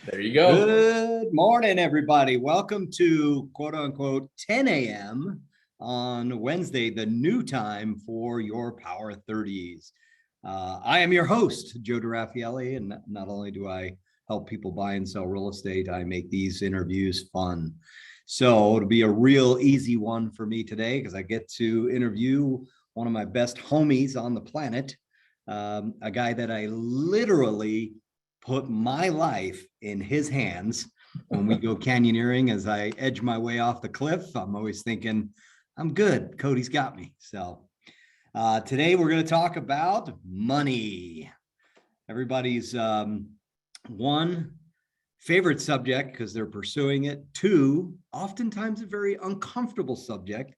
There you go. Good morning, everybody. Welcome to quote unquote 10 a.m. on Wednesday, the new time for your Power 30s. I am your host, Joe DeRaffaele, and not only do I help people buy and sell real estate, I make these interviews fun. So it'll be a real easy one for me today because I get to interview one of my best homies on the planet, a guy that I literally put my life in his hands. When we go canyoneering, as I edge my way off the cliff, I'm always thinking, I'm good. Cody's got me. So today we're going to talk about money. Everybody's one, favorite subject because they're pursuing it. Two, oftentimes a very uncomfortable subject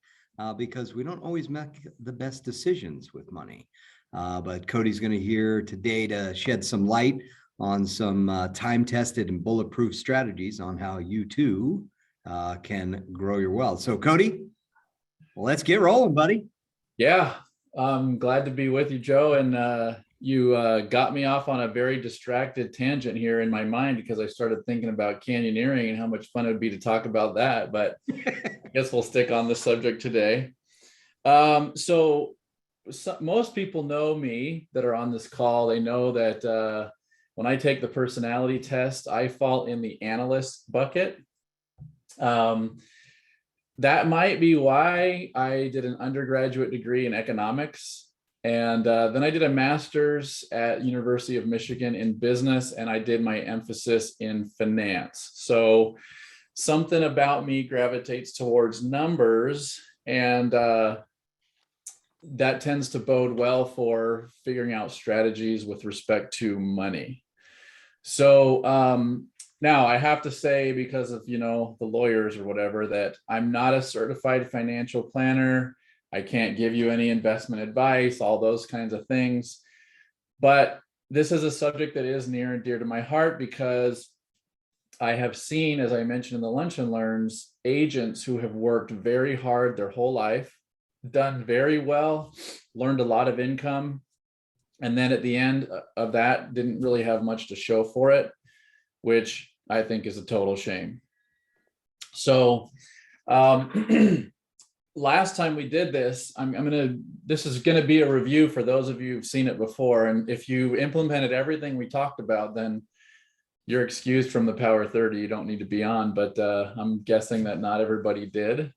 because we don't always make the best decisions with money. But Cody's going to here today to shed some light on some time-tested and bulletproof strategies on how you too can grow your wealth. So Cody, let's get rolling, buddy. Yeah, I'm glad to be with you, Joe. And you got me off on a very distracted tangent here in my mind because I started thinking about canyoneering and how much fun it would be to talk about that. But I guess we'll stick on the subject today. So most people know me that are on this call. They know that when I take the personality test, I fall in the analyst bucket. That might be why I did an undergraduate degree in economics. And then I did a master's at University of Michigan in business, and I did my emphasis in finance. So something about me gravitates towards numbers, and that tends to bode well for figuring out strategies with respect to money. So now I have to say, because of, the lawyers or whatever, that I'm not a certified financial planner. I can't give you any investment advice, all those kinds of things. But this is a subject that is near and dear to my heart because I have seen, as I mentioned in the Lunch and Learns, agents who have worked very hard their whole life, done very well, learned a lot of income, and then at the end of that, didn't really have much to show for it, which I think is a total shame. So last time we did this, this is going to be a review for those of you who've seen it before. And if you implemented everything we talked about, then you're excused from the Power 30. You don't need to be on, but I'm guessing that not everybody did.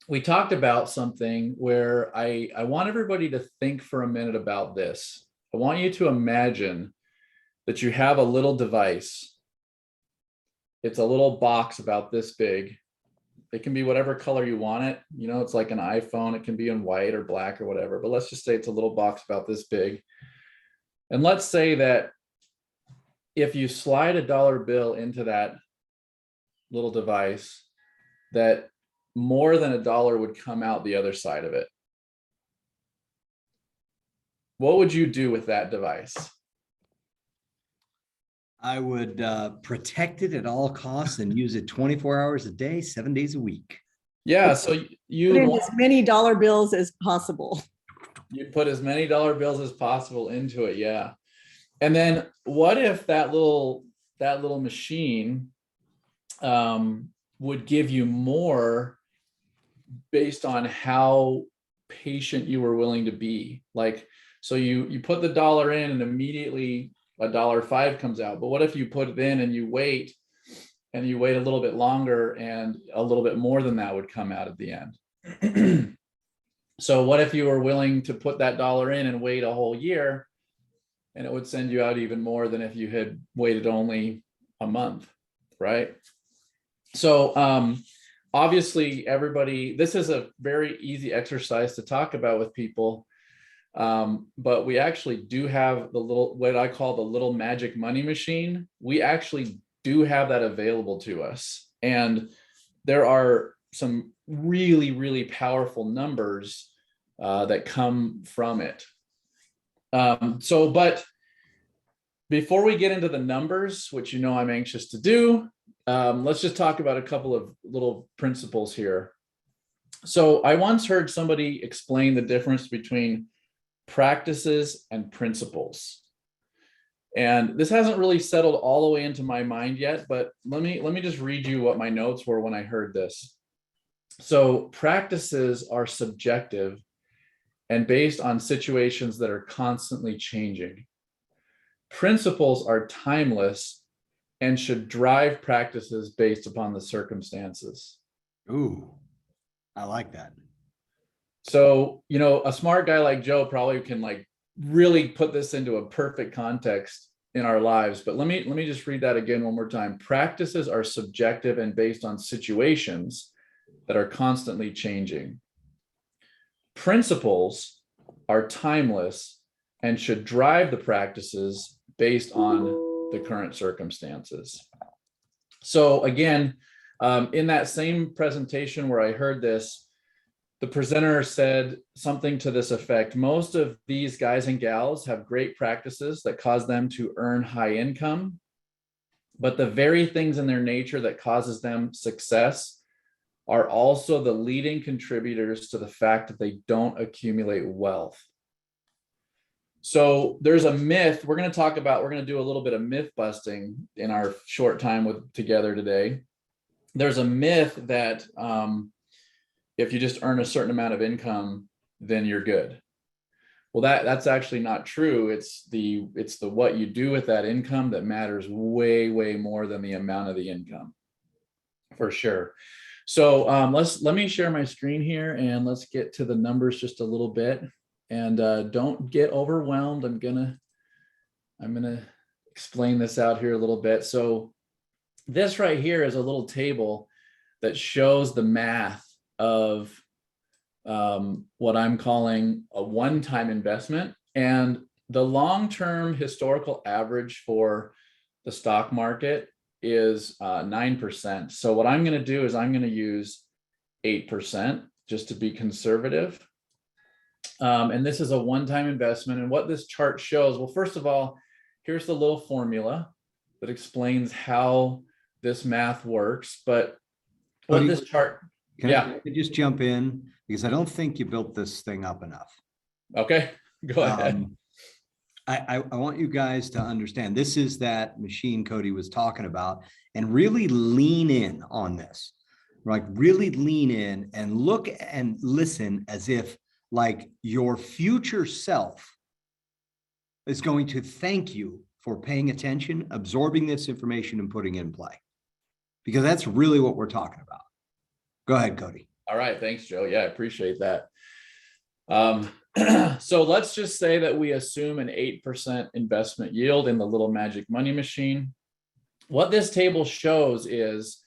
We talked about something where I want everybody to think for a minute about this. I want you to imagine that you have a little device. It's a little box about this big. It can be whatever color you want it. It's like an iPhone. It can be in white or black or whatever, but let's just say it's a little box about this big. And let's say that if you slide a dollar bill into that little device, that more than $1 would come out the other side of it. What would you do with that device? I would protect it at all costs and use it 24 hours a day, 7 days a week. Yeah, so you put in as many dollar bills as possible. You put as many dollar bills as possible into it, yeah. And then what if that little machine would give you more based on how patient you were willing to be? Like, so you put the dollar in and immediately $1.05 comes out. But what if you put it in and you wait a little bit longer and a little bit more than that would come out at the end? So what if you were willing to put that dollar in and wait a whole year, and it would send you out even more than if you had waited only a month, right? So obviously everybody, this is a very easy exercise to talk about with people. But we actually do have what I call the little magic money machine. We actually do have that available to us. And there are some really, really powerful numbers that come from it. But before we get into the numbers, which I'm anxious to do, let's just talk about a couple of little principles here. So I once heard somebody explain the difference between practices and principles. And this hasn't really settled all the way into my mind yet, but let me just read you what my notes were when I heard this. So practices are subjective and based on situations that are constantly changing. Principles are timeless and should drive practices based upon the circumstances. Ooh, I like that. So, a smart guy like Joe probably can like really put this into a perfect context in our lives. But let me just read that again one more time. Practices are subjective and based on situations that are constantly changing. Principles are timeless and should drive the practices based on the current circumstances. So again, in that same presentation where I heard this, the presenter said something to this effect. Most of these guys and gals have great practices that cause them to earn high income, but the very things in their nature that causes them success are also the leading contributors to the fact that they don't accumulate wealth. So there's a myth we're going to do a little bit of myth busting in our short time together today. There's a myth that if you just earn a certain amount of income, then you're good. Well, that's actually not true. It's the what you do with that income that matters way, way more than the amount of the income, for sure. So let me share my screen here and let's get to the numbers just a little bit. And don't get overwhelmed. I'm gonna explain this out here a little bit. So this right here is a little table that shows the math of what I'm calling a one-time investment, and the long-term historical average for the stock market is 9%. So what I'm going to do is I'm going to use 8% just to be conservative. And this is a one-time investment. And what this chart shows, well, first of all, here's the little formula that explains how this math works. But what this chart, Can I just jump in? Because I don't think you built this thing up enough. Okay, go ahead. I want you guys to understand this is that machine Cody was talking about, and really lean in on this. Like really lean in and look and listen as if like your future self is going to thank you for paying attention, absorbing this information and putting it in play. Because that's really what we're talking about. Go ahead, Cody. All right. Thanks, Joe. Yeah, I appreciate that. So let's just say that we assume an 8% investment yield in the little magic money machine. What this table shows is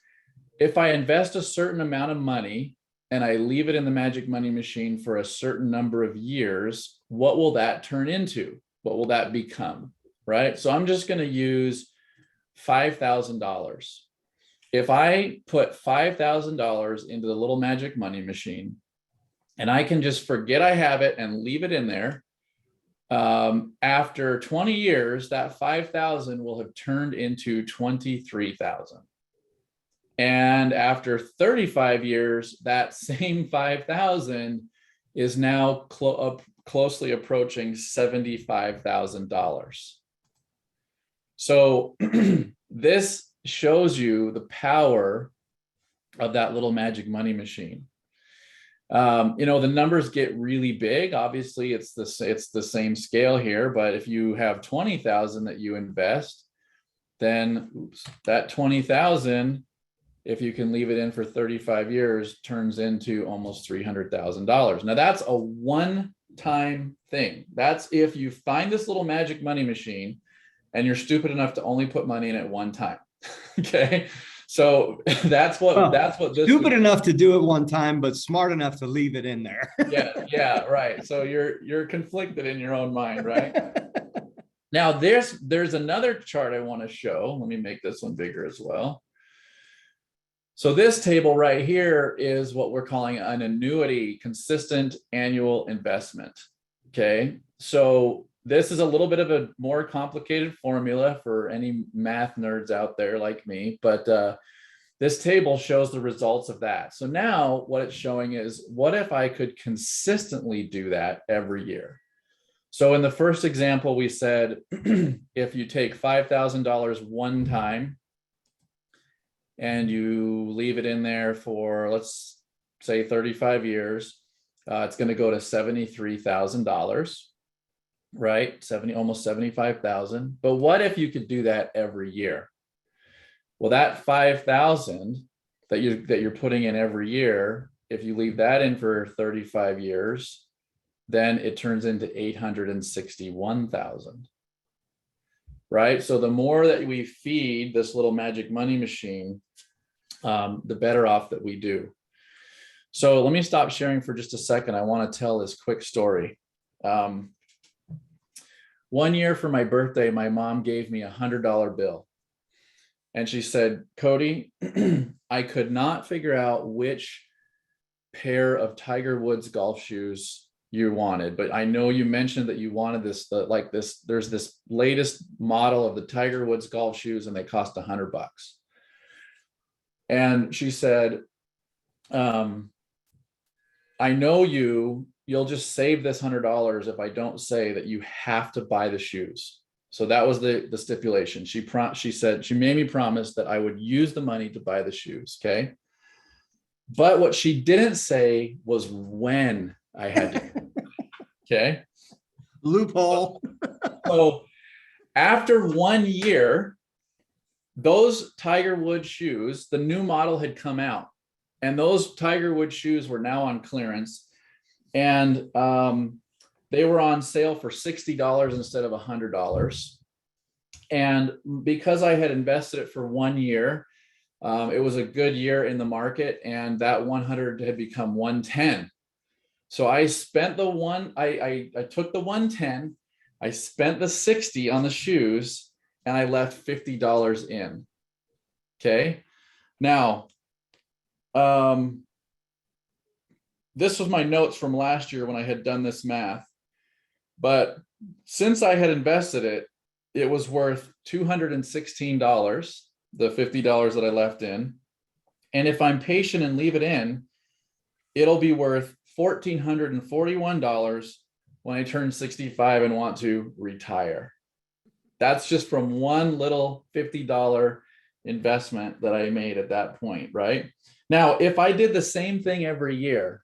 if I invest a certain amount of money and I leave it in the magic money machine for a certain number of years, what will that turn into? What will that become? Right? So I'm just going to use $5,000. If I put $5,000 into the little magic money machine and I can just forget I have it and leave it in there, after 20 years, that 5,000 will have turned into 23,000. And after 35 years, that same 5,000 is now closely approaching $75,000. So this shows you the power of that little magic money machine. The numbers get really big. Obviously, it's the same scale here, but if you have 20,000 that you invest, then that 20,000, if you can leave it in for 35 years, turns into almost $300,000. Now that's a one-time thing. That's if you find this little magic money machine and you're stupid enough to only put money in it one time. Okay. So that's what this stupid enough to do it one time, but smart enough to leave it in there. Yeah, right. So you're conflicted in your own mind, right? Now there's another chart I want to show. Let me make this one bigger as well. So this table right here is what we're calling an annuity, consistent annual investment. Okay. So this is a little bit of a more complicated formula for any math nerds out there like me, but this table shows the results of that. So now what it's showing is, what if I could consistently do that every year? So in the first example, we said, if you take $5,000 one time and you leave it in there for, let's say 35 years, it's going to go to $73,000, right? Almost 75,000. But what if you could do that every year? Well, that 5,000 that you're putting in every year, if you leave that in for 35 years, then it turns into 861,000. Right? So the more that we feed this little magic money machine, the better off that we do. So let me stop sharing for just a second. I want to tell this quick story. One year for my birthday, my mom gave me $100 bill. And she said, Cody, I could not figure out which pair of Tiger Woods golf shoes you wanted, but I know you mentioned that you wanted this, there's this latest model of the Tiger Woods golf shoes and they cost $100. And she said, I know you'll just save this $100 if I don't say that you have to buy the shoes. So that was the stipulation. She said, she made me promise that I would use the money to buy the shoes. Okay. But what she didn't say was when I had to. Okay. Loophole. So after 1 year, those Tiger Woods shoes, the new model had come out, and those Tiger Woods shoes were now on clearance, and they were on sale for $60 instead of $100. And because I had invested it for 1 year, it was a good year in the market, and that 100 had become 110. So I spent I took the 110, I spent the 60 on the shoes, and I left $50 in. Okay. Now, this was my notes from last year when I had done this math, but since I had invested it, it was worth $216, the $50 that I left in. And if I'm patient and leave it in, it'll be worth $1,441 when I turn 65 and want to retire. That's just from one little $50 investment that I made at that point, right? Now, if I did the same thing every year,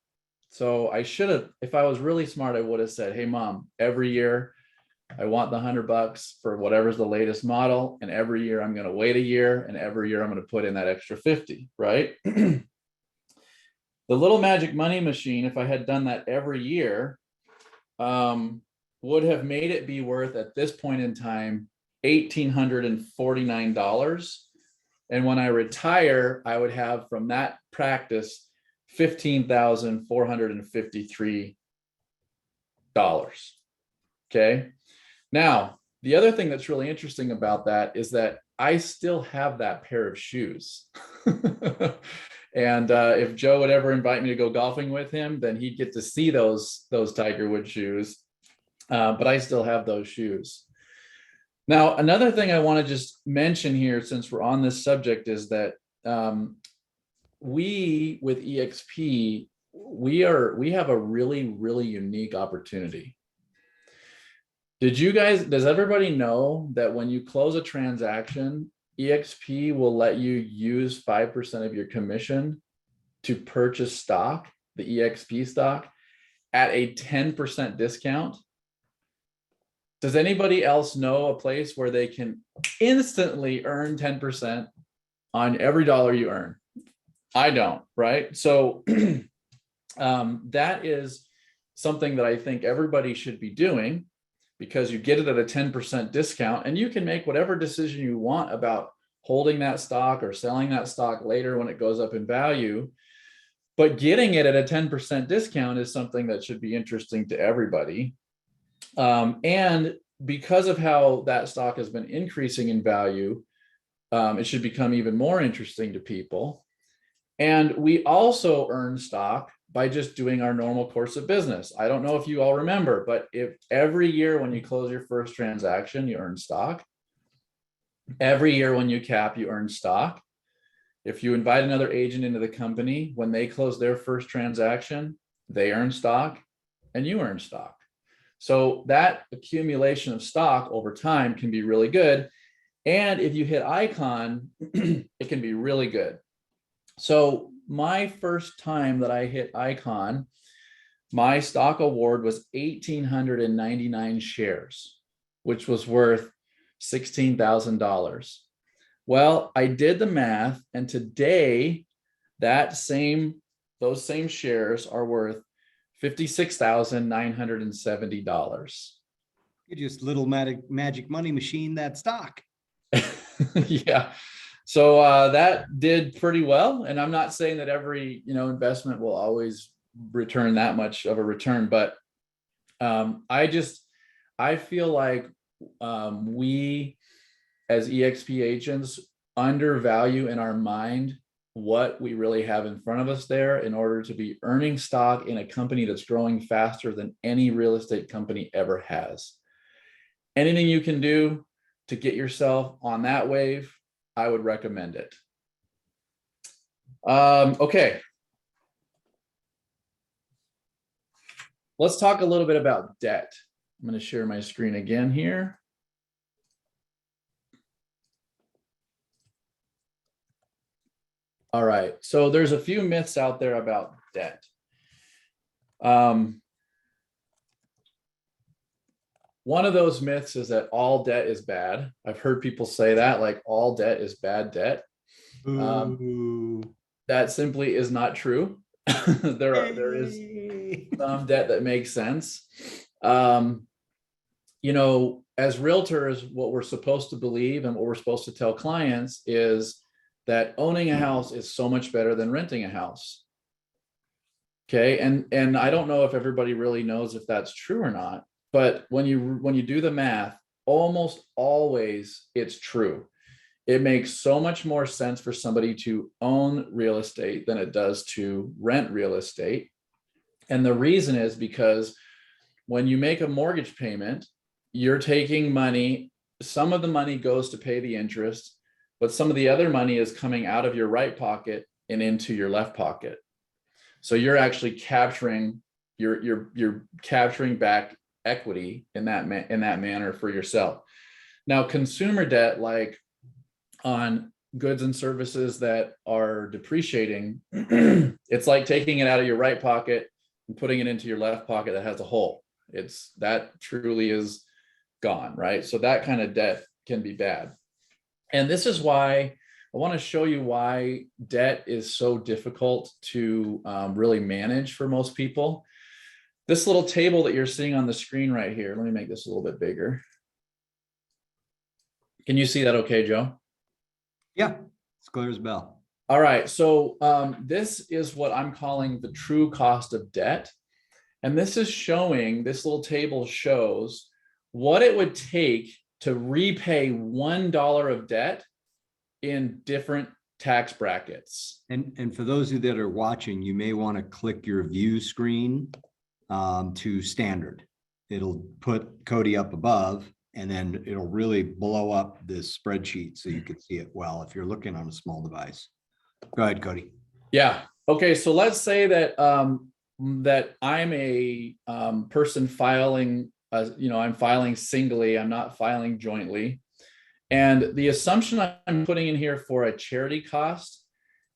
so I should have, if I was really smart, I would have said, hey, Mom, every year I want the $100 for whatever's the latest model. And every year I'm going to wait a year, and every year I'm going to put in that extra 50, right? The little magic money machine, if I had done that every year, would have made it be worth at this point in time $1,849. And when I retire, I would have from that practice $15,453. Okay. Now, the other thing that's really interesting about that is that I still have that pair of shoes. And if Joe would ever invite me to go golfing with him, then he'd get to see those Tiger Woods shoes. But I still have those shoes. Now, another thing I want to just mention here, since we're on this subject, is that we with EXP, we have a really, really unique opportunity. Does everybody know that when you close a transaction, EXP will let you use 5% of your commission to purchase stock, the EXP stock, at a 10% discount? Does anybody else know a place where they can instantly earn 10% on every dollar you earn? I don't, right? So that is something that I think everybody should be doing, because you get it at a 10% discount, and you can make whatever decision you want about holding that stock or selling that stock later when it goes up in value. But getting it at a 10% discount is something that should be interesting to everybody. And because of how that stock has been increasing in value, it should become even more interesting to people. And we also earn stock by just doing our normal course of business. I don't know if you all remember, but if every year when you close your first transaction, you earn stock. Every year when you cap, you earn stock. If you invite another agent into the company, when they close their first transaction, they earn stock and you earn stock. So that accumulation of stock over time can be really good. And if you hit icon, it can be really good. So my first time that I hit icon, my stock award was 1,899 shares, which was worth $16,000. Well, I did the math, and today those same shares are worth $56,970. You just little magic money machine that stock. Yeah. So that did pretty well. And I'm not saying that every, investment will always return that much of a return, but I feel like we as EXP agents undervalue in our mind what we really have in front of us there in order to be earning stock in a company that's growing faster than any real estate company ever has. Anything you can do to get yourself on that wave, I would recommend it. Okay. Let's talk a little bit about debt. I'm going to share my screen again here. All right. So there's a few myths out there about debt. One of those myths is that all debt is bad. I've heard people say that, like all debt is bad debt. That simply is not true. There is some debt that makes sense. As realtors, what we're supposed to believe and what we're supposed to tell clients is that owning a house is so much better than renting a house. Okay. And I don't know if everybody really knows if that's true or not, but when you do the math, almost always it's true. It makes so much more sense for somebody to own real estate than it does to rent real estate. And the reason is because when you make a mortgage payment, you're taking money, some of the money goes to pay the interest, but some of the other money is coming out of your right pocket and into your left pocket. So you're actually capturing, you're capturing back equity in that manner for yourself. Now, consumer debt, like on goods and services that are depreciating, it's like taking it out of your right pocket and putting it into your left pocket that has a hole. That truly is gone, right? So that kind of debt can be bad. And this is why I want to show you why debt is so difficult to really manage for most people. This little table that you're seeing on the screen right here, let me make this a little bit bigger. Can you see that okay, Joe? Yeah, it's clear as bell. All right, so this is what I'm calling the true cost of debt. And this little table shows what it would take to repay $1 of debt in different tax brackets. And for those of you that are watching, you may want to click your view screen to standard. It'll put Cody up above, and then it'll really blow up this spreadsheet so you can see it well if you're looking on a small device. Go ahead, Cody. Yeah. Okay. So let's say that that I'm a person filing, I'm filing singly. I'm not filing jointly. And the assumption I'm putting in here for a charity cost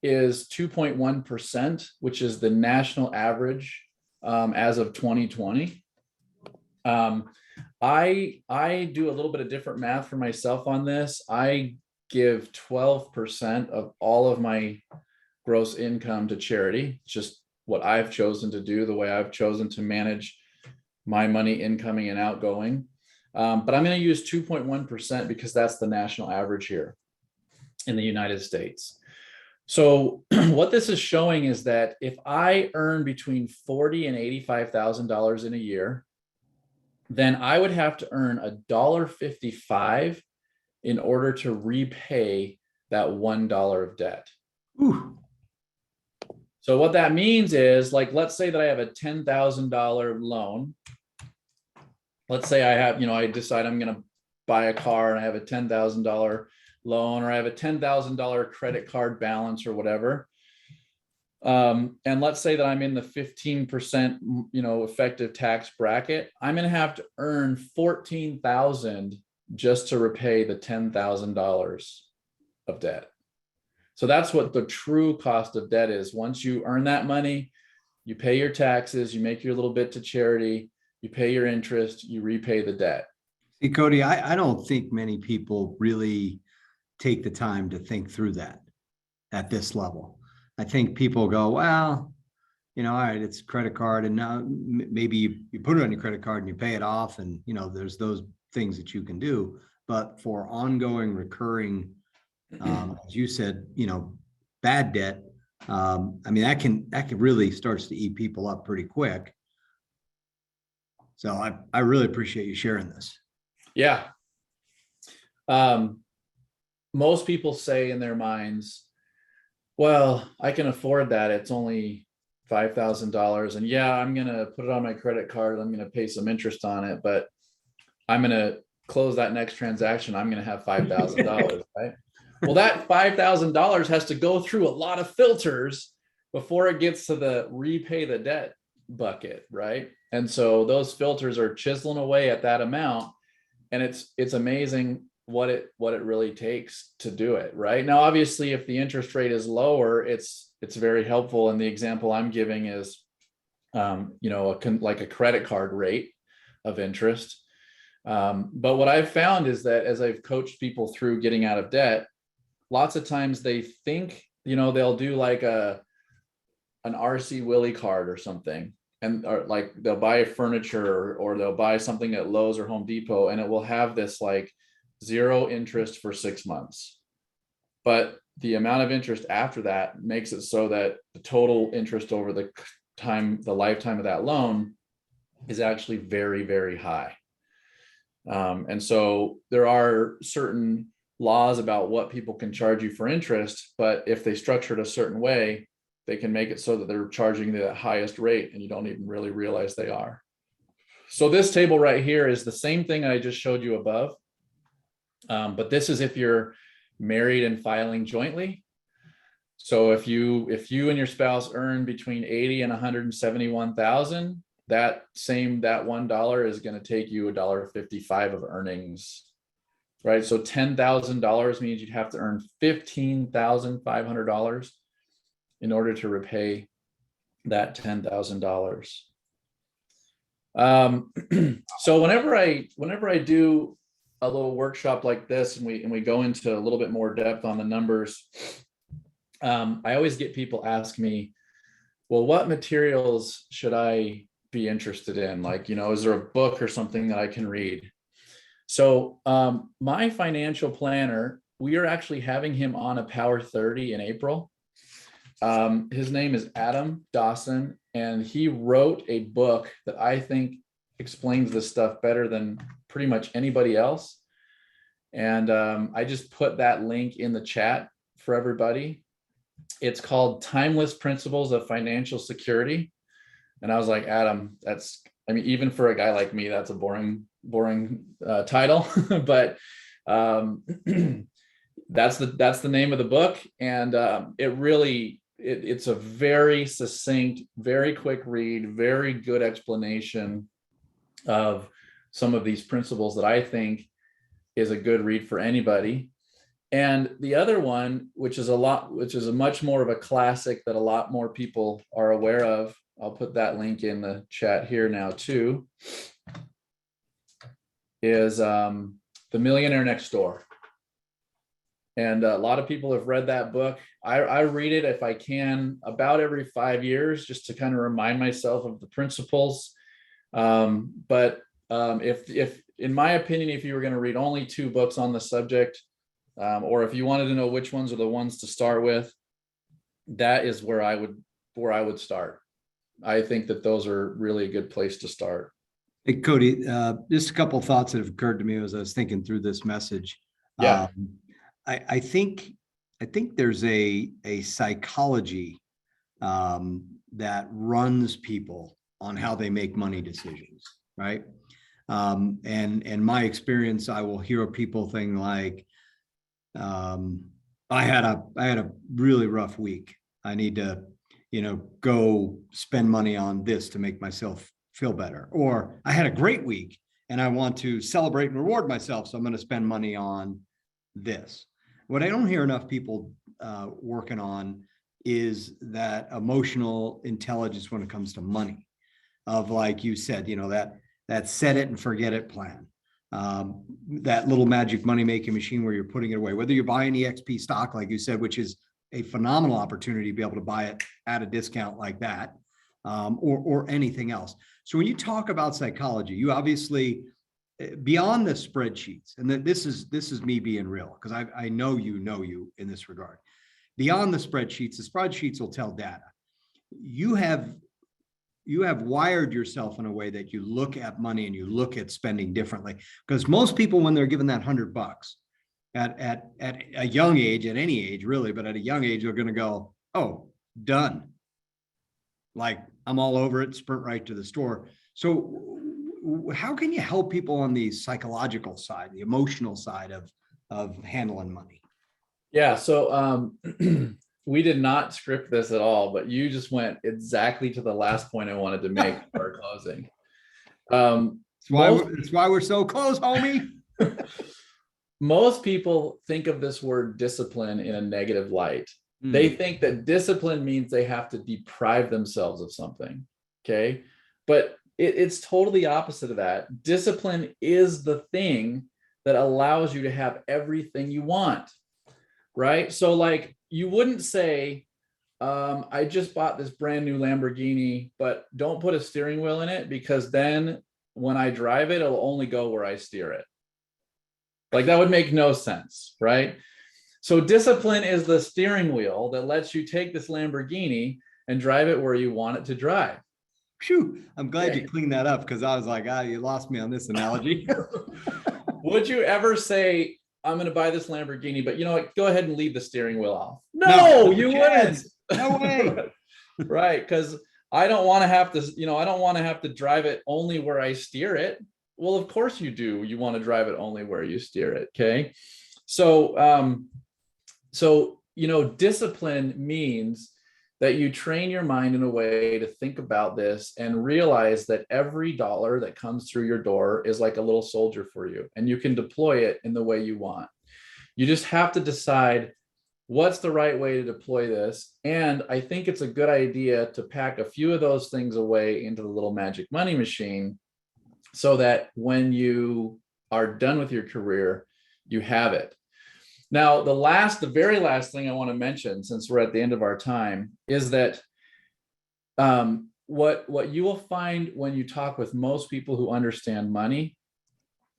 is 2.1%, which is the national average as of 2020. I do a little bit of different math for myself on this. I give 12% of all of my gross income to charity. It's just what I've chosen to do, the way I've chosen to manage my money incoming and outgoing. But I'm going to use 2.1% because that's the national average here in the United States. So what this is showing is that if I earn between $40,000 and $85,000 in a year, then I would have to earn $1.55 in order to repay that $1 of debt. Ooh. So what that means is, like, let's say that I have a $10,000 loan. Let's say I have, I decide I'm going to buy a car and I have a $10,000 loan, or I have a $10,000 credit card balance or whatever. And let's say that I'm in the 15%, effective tax bracket, I'm going to have to earn $14,000 just to repay the $10,000 of debt. So that's what the true cost of debt is. Once you earn that money, you pay your taxes, you make your little bit to charity, you pay your interest, you repay the debt. See, Cody, I don't think many people really take the time to think through that at this level. I think people go, well, all right, it's a credit card, and now maybe you put it on your credit card and you pay it off, and there's those things that you can do. But for ongoing, recurring, as you said, bad debt, that can really starts to eat people up pretty quick. So I really appreciate you sharing this. Yeah. Most people say in their minds, well, I can afford that. It's only $5,000. And yeah, I'm going to put it on my credit card. I'm going to pay some interest on it, but I'm going to close that next transaction. I'm going to have $5,000, right? Well, that $5,000 has to go through a lot of filters before it gets to the repay the debt bucket, right? And so those filters are chiseling away at that amount. And it's amazing what it really takes to do it, right? Now, obviously, if the interest rate is lower, it's very helpful. And the example I'm giving is, like a credit card rate of interest. But what I've found is that as I've coached people through getting out of debt, lots of times they think, they'll do like an RC Willie card or something. Or like they'll buy furniture or they'll buy something at Lowe's or Home Depot, and it will have this like 0 interest for 6 months. But the amount of interest after that makes it so that the total interest over the lifetime of that loan is actually very, very high. And so there are certain laws about what people can charge you for interest, but if they structure it a certain way, they can make it so that they're charging the highest rate and you don't even really realize they are. So this table right here is the same thing I just showed you above. But this is if you're married and filing jointly. So if you and your spouse earn between 80 and 171,000, that $1 is going to take you $1.55 of earnings, right? So $10,000 means you'd have to earn $15,500 in order to repay that $10,000. So whenever I do a little workshop like this and we go into a little bit more depth on the numbers, I always get people ask me, well, what materials should I be interested in? Like, is there a book or something that I can read? So my financial planner, we are actually having him on a Power 30 in April. His name is Adam Dawson, and he wrote a book that I think explains this stuff better than pretty much anybody else. And I just put that link in the chat for everybody. It's called Timeless Principles of Financial Security. And I was like, Adam, even for a guy like me, that's a boring title, but that's the name of the book. And it's a very succinct, very quick read, very good explanation of some of these principles that I think is a good read for anybody. And the other one, which is a much more of a classic that a lot more people are aware of, I'll put that link in the chat here now too, is The Millionaire Next Door. And a lot of people have read that book. I read it, if I can, about every 5 years, just to kind of remind myself of the principles. But if in my opinion, if you were going to read only 2 books on the subject, or if you wanted to know which ones are the ones to start with, that is where I would start. I think that those are really a good place to start. Hey, Cody, just a couple of thoughts that have occurred to me as I was thinking through this message. Yeah. I think there's a psychology that runs people on how they make money decisions, right? And my experience, I will hear people think like, I had a really rough week. I need to, go spend money on this to make myself feel better. Or I had a great week and I want to celebrate and reward myself, so I'm going to spend money on this. What I don't hear enough people working on is that emotional intelligence when it comes to money, of, like you said, that set it and forget it plan. That little magic money making machine where you're putting it away, whether you're buying EXP stock, like you said, which is a phenomenal opportunity to be able to buy it at a discount like that, or anything else. So when you talk about psychology, you obviously, beyond the spreadsheets, and this is me being real, because I know you in this regard. Beyond the spreadsheets will tell data. You have wired yourself in a way that you look at money and you look at spending differently. Because most people, when they're given that $100 at a young age, at any age really, but at a young age, they're going to go, oh, done. Like, I'm all over it, sprint right to the store. So how can you help people on the psychological side, the emotional side of handling money? Yeah. So we did not script this at all, but you just went exactly to the last point I wanted to make for our closing. That's why we're so close, homie. Most people think of this word discipline in a negative light. They think that discipline means they have to deprive themselves of something. Okay. But it's totally opposite of that. Discipline is the thing that allows you to have everything you want. Right. So, like, you wouldn't say, I just bought this brand new Lamborghini, but don't put a steering wheel in it, because then when I drive it, it'll only go where I steer it. Like, that would make no sense. Right. So discipline is the steering wheel that lets you take this Lamborghini and drive it where you want it to drive. Phew, I'm glad you cleaned that up, because I was like, you lost me on this analogy. Would you ever say, I'm going to buy this Lamborghini, but you know what, go ahead and leave the steering wheel off? No, you wouldn't. No way. Right. Because I don't want to have to, I don't want to have to drive it only where I steer it. Well, of course you do. You want to drive it only where you steer it. Okay. So, discipline means that you train your mind in a way to think about this and realize that every dollar that comes through your door is like a little soldier for you, and you can deploy it in the way you want. You just have to decide what's the right way to deploy this. And I think it's a good idea to pack a few of those things away into the little magic money machine, so that when you are done with your career, you have it. Now, the very last thing I want to mention, since we're at the end of our time, is that what you will find when you talk with most people who understand money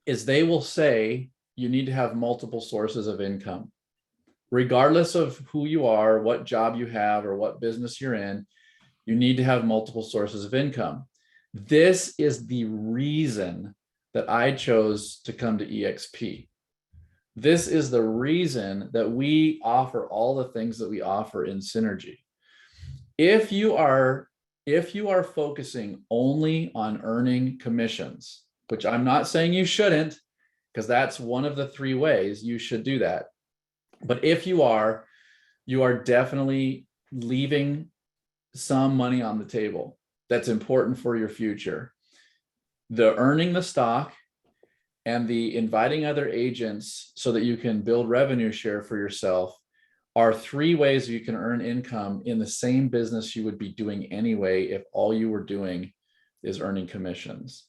is they will say you need to have multiple sources of income. Regardless of who you are, what job you have, or what business you're in, you need to have multiple sources of income. This is the reason that I chose to come to EXP. This is the reason that we offer all the things that we offer in Synergy. If you are focusing only on earning commissions, which I'm not saying you shouldn't, because that's one of the 3 ways you should do that. But if you are definitely leaving some money on the table that's important for your future. The earning the stock and the inviting other agents so that you can build revenue share for yourself are 3 ways you can earn income in the same business you would be doing anyway if all you were doing is earning commissions.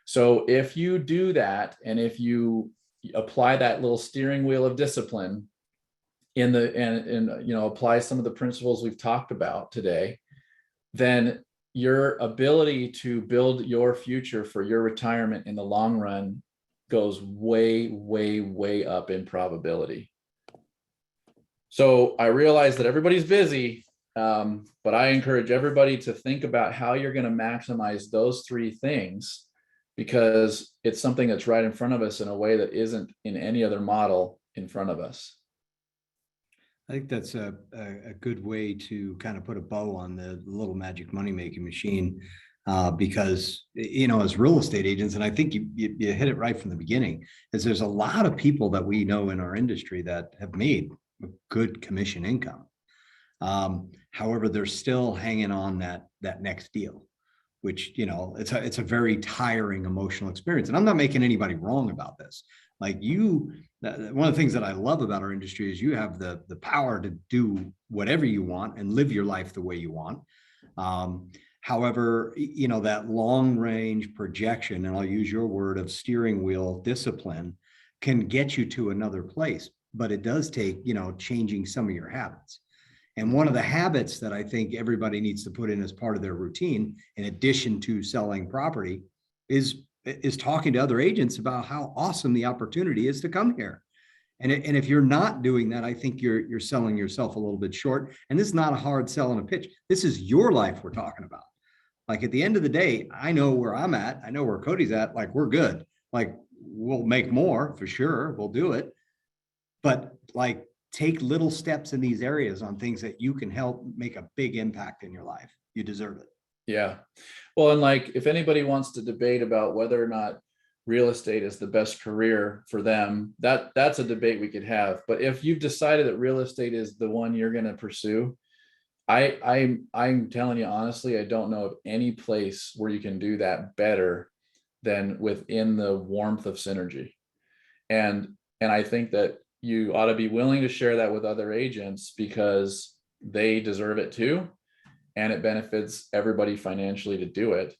So if you do that, and if you apply that little steering wheel of discipline and apply some of the principles we've talked about today, then your ability to build your future for your retirement in the long run goes way, way, way up in probability. So I realize that everybody's busy, but I encourage everybody to think about how you're going to maximize those 3 things, because it's something that's right in front of us in a way that isn't in any other model in front of us. I think that's a good way to kind of put a bow on the little magic money making machine, because, as real estate agents, and I think you hit it right from the beginning, is there's a lot of people that we know in our industry that have made a good commission income. However, they're still hanging on that next deal, which, it's a very tiring emotional experience. And I'm not making anybody wrong about this. Like one of the things that I love about our industry is you have the power to do whatever you want and live your life the way you want. However, that long range projection, and I'll use your word of steering wheel discipline, can get you to another place, but it does take, changing some of your habits. And one of the habits that I think everybody needs to put in as part of their routine, in addition to selling property, is talking to other agents about how awesome the opportunity is to come here. And if you're not doing that, I think you're selling yourself a little bit short. And this is not a hard sell and a pitch. This is your life we're talking about. Like, at the end of the day, I know where I'm at. I know where Cody's at. Like, we're good. Like, we'll make more for sure. We'll do it. But like, take little steps in these areas on things that you can help make a big impact in your life. You deserve it. Yeah. Well, and like, if anybody wants to debate about whether or not real estate is the best career for them, that's a debate we could have. But if you've decided that real estate is the one you're going to pursue, I'm telling you honestly, I don't know of any place where you can do that better than within the warmth of synergy. And I think that you ought to be willing to share that with other agents, because they deserve it too. And it benefits everybody financially to do it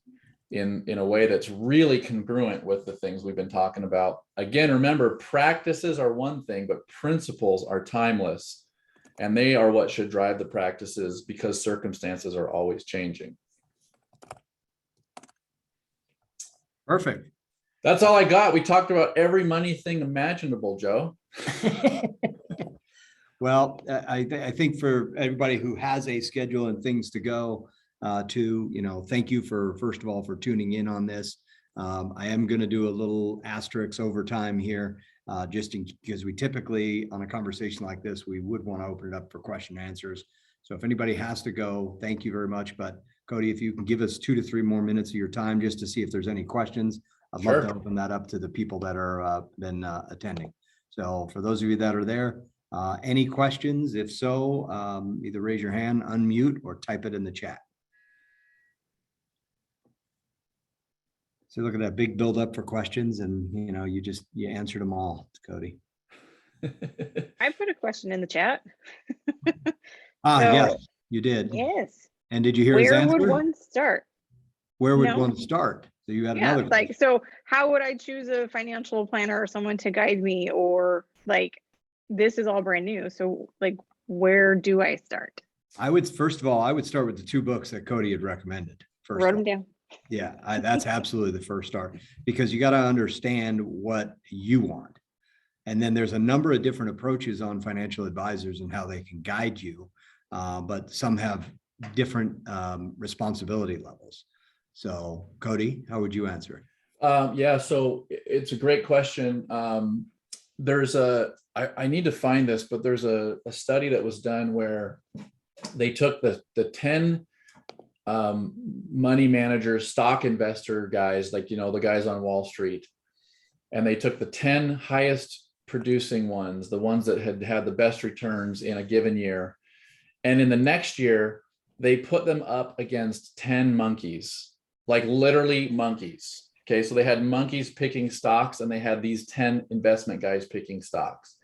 in a way that's really congruent with the things we've been talking about. Again, remember, practices are one thing, but principles are timeless. And they are what should drive the practices, because circumstances are always changing. Perfect. That's all I got. We talked about every money thing imaginable, Joe. Well, I think for everybody who has a schedule and things to go thank you first of all, for tuning in on this. I am going to do a little asterisk over time here, because we typically, on a conversation like this, we would want to open it up for question and answers. So if anybody has to go, thank you very much. But Cody, if you can give us 2 to 3 more minutes of your time just to see if there's any questions, I'd love to open that up to the people that are been attending. So for those of you that are there, any questions? If so, either raise your hand, unmute, or type it in the chat. So look at that big build up for questions, and you answered them all, Cody. I put a question in the chat. Yes, you did. Yes. And did you hear his answer? Where would one start? Where would one start? So you had another question. So how would I choose a financial planner or someone to guide me? Or this is all brand new. So where do I start? First of all, I would start with the 2 books that Cody had recommended. Wrote them down. Yeah, that's absolutely the first start, because you got to understand what you want. And then there's a number of different approaches on financial advisors and how they can guide you. But some have different responsibility levels. So Cody, how would you answer it? So it's a great question. I need to find this, but there's a study that was done where they took the 10 money managers, stock investor guys, the guys on Wall Street, and they took the 10 highest producing ones, the ones that had the best returns in a given year, and in the next year they put them up against 10 monkeys, literally monkeys. Okay, so they had monkeys picking stocks, and they had these 10 investment guys picking stocks,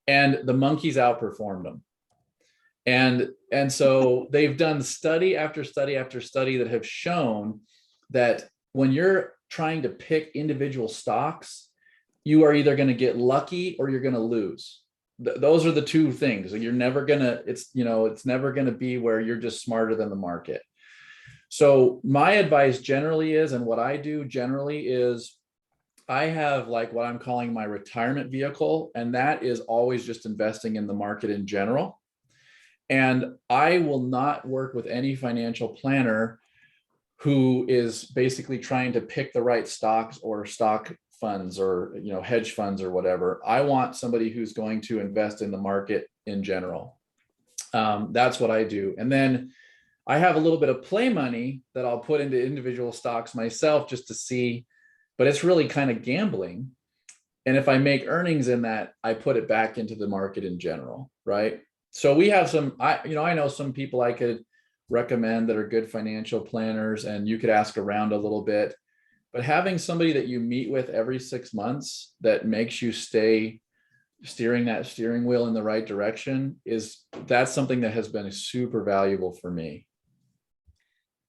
and the monkeys outperformed them. And so they've done study after study after study that have shown that when you're trying to pick individual stocks, you are either going to get lucky or you're going to lose. Those are the 2 things. You're never going to, it's never going to be where you're just smarter than the market. So my advice generally is, and what I do generally is, I have what I'm calling my retirement vehicle, and that is always just investing in the market in general. And I will not work with any financial planner who is basically trying to pick the right stocks or stock funds or hedge funds or whatever. I want somebody who's going to invest in the market in general. That's what I do. And then I have a little bit of play money that I'll put into individual stocks myself just to see, but it's really kind of gambling. And if I make earnings in that, I put it back into the market in general, right? So we have some, I know some people I could recommend that are good financial planners, and you could ask around a little bit, but having somebody that you meet with every 6 months that makes you stay steering that steering wheel in the right direction that's something that has been super valuable for me.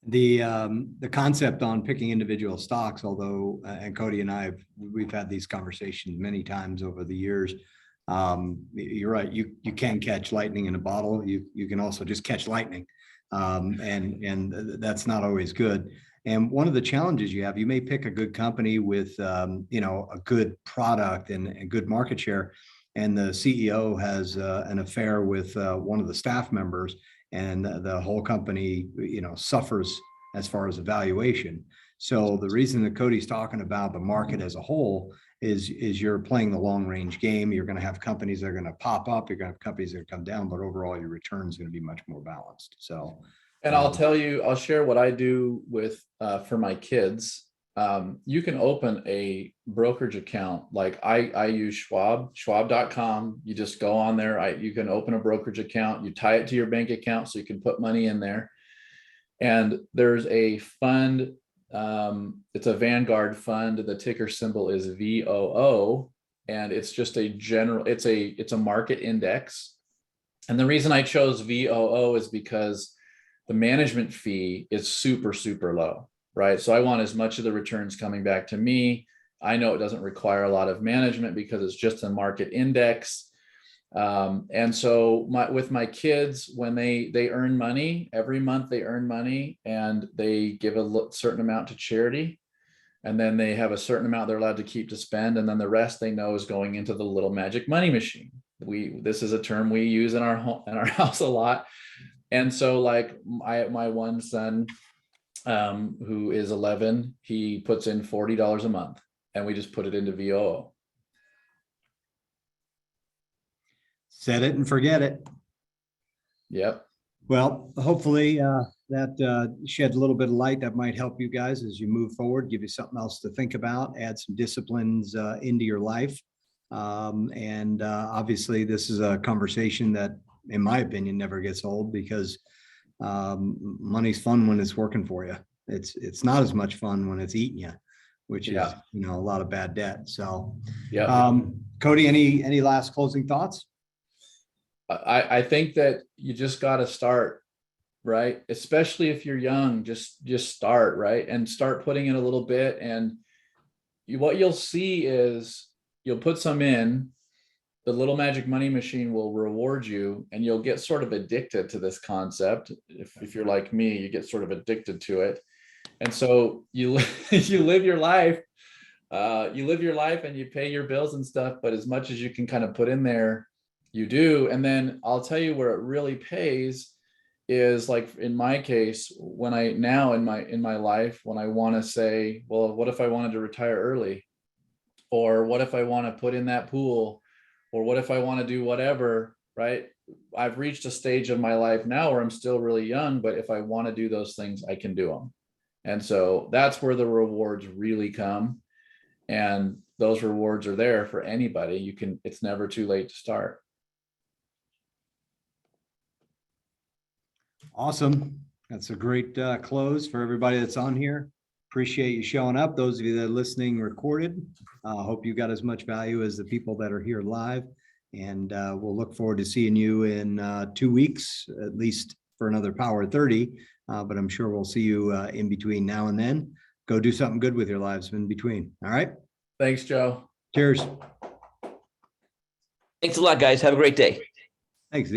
The concept on picking individual stocks, although, and Cody and we've had these conversations many times over the years. You're right. You can catch lightning in a bottle. You can also just catch lightning. And that's not always good. And one of the challenges you may pick a good company with, a good product and a good market share. And the CEO has an affair with one of the staff members, and the whole company, suffers as far as evaluation. So the reason that Cody's talking about the market as a whole is you're playing the long range game. You're going to have companies that are going to pop up. You're going to have companies that come down, but overall your return is going to be much more balanced. So, and I'll share what I do with for my kids. You can open a brokerage account. Like I use schwab.com. You just go on there. You can open a brokerage account. You tie it to your bank account so you can put money in there. And there's a fund. It's a Vanguard fund. The ticker symbol is VOO, and it's just it's a market index. And the reason I chose VOO is because the management fee is super, super low. Right. So I want as much of the returns coming back to me. I know it doesn't require a lot of management because it's just a market index. And so with my kids, when they earn money every month, they earn money and they give a certain amount to charity. And then they have a certain amount they're allowed to keep to spend. And then the rest they know is going into the little magic money machine. This is a term we use in our home, in our house a lot. And so like my one son, who is 11, he puts in $40 a month, and we just put it into VOO. Set it and forget it. Yep. Well, hopefully that sheds a little bit of light that might help you guys as you move forward, give you something else to think about, add some disciplines into your life. And obviously this is a conversation that, in my opinion, never gets old, because money's fun when it's working for you. It's not as much fun when it's eating you, which is, a lot of bad debt. So, Cody, any last closing thoughts? I think that you just got to start, right? Especially if you're young, just start, right? And start putting in a little bit. And what you'll see is you'll put some in, the little magic money machine will reward you, and you'll get sort of addicted to this concept. If you're like me, you get sort of addicted to it. And so you live your life, and you pay your bills and stuff, but as much as you can kind of put in there, you do. And then I'll tell you where it really pays is, like in my case, when in my life, when I want to say, well, what if I wanted to retire early? Or what if I want to put in that pool? Or what if I want to do whatever, right? I've reached a stage of my life now where I'm still really young, but if I want to do those things, I can do them. And so that's where the rewards really come. And those rewards are there for anybody. It's never too late to start. Awesome. That's a great close for everybody that's on here. Appreciate you showing up. Those of you that are listening recorded, hope you got as much value as the people that are here live. And we'll look forward to seeing you in 2 weeks, at least for another Power 30. But I'm sure we'll see you in between now and then. Go do something good with your lives in between. All right. Thanks, Joe. Cheers. Thanks a lot, guys. Have a great day. Thanks.